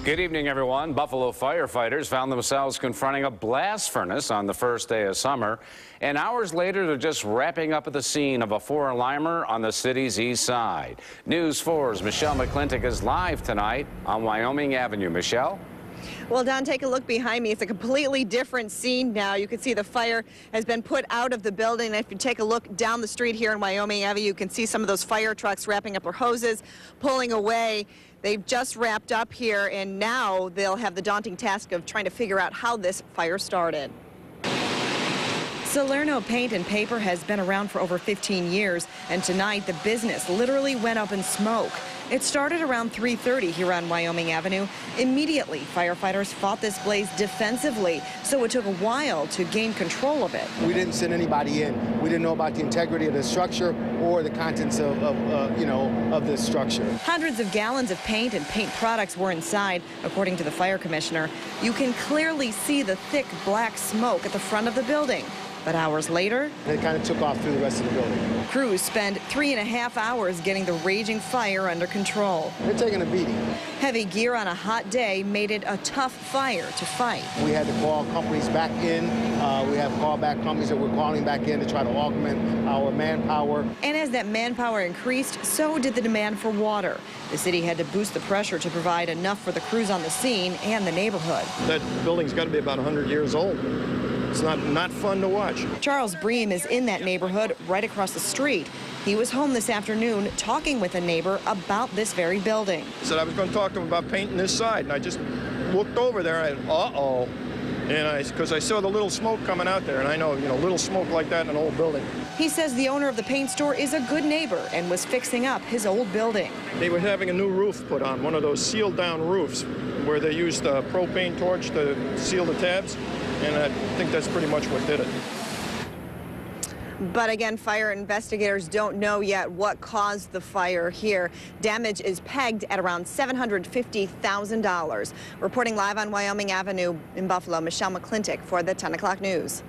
Good evening, everyone. Buffalo firefighters found themselves confronting a blast furnace on the first day of summer. And hours later, they're just wrapping up at the scene of a four-alarmer on the city's east side. News 4's Michelle McClintock is live tonight on Wyoming Avenue. Michelle? Well, Don, take a look behind me. It's a completely different scene now. You can see the fire has been put out of the building. And if you take a look down the street here in Wyoming Avenue, you can see some of those fire trucks wrapping up their hoses, pulling away. They've just wrapped up here, and now they'll have the daunting task of trying to figure out how this fire started. Salerno Paint and Paper has been around for over 15 years, and tonight the business literally went up in smoke. It started around 3:30 here on Wyoming Avenue. Immediately, firefighters fought this blaze defensively, so it took a while to gain control of it. We didn't send anybody in. We didn't know about the integrity of the structure or the contents of the structure. Hundreds of gallons of paint and paint products were inside, according to the fire commissioner. You can clearly see the thick black smoke at the front of the building. But hours later, it kind of took off through the rest of the building. Crews spent 3.5 hours getting the raging fire under control. They're taking a beating. Heavy gear on a hot day made it a tough fire to fight. We had to call companies back in. We have callback companies that we're calling back in to try to augment our manpower. And as that manpower increased, so did the demand for water. The city had to boost the pressure to provide enough for the crews on the scene and the neighborhood. That building's got to be about 100 years old. It's not fun to watch. Charles Bream is in that neighborhood right across the street. He was home this afternoon talking with a neighbor about this very building. I said I was going to talk to him about painting this side, and I just looked over there and uh-oh. And because I saw the little smoke coming out there, and I know, little smoke like that in an old building. He says the owner of the paint store is a good neighbor and was fixing up his old building. They were having a new roof put on, one of those sealed down roofs where they used a propane torch to seal the tabs, and I think that's pretty much what did it. But again, fire investigators don't know yet what caused the fire here. Damage is pegged at around $750,000. Reporting live on Wyoming Avenue in Buffalo, Michelle McClintock for the 10 o'clock news.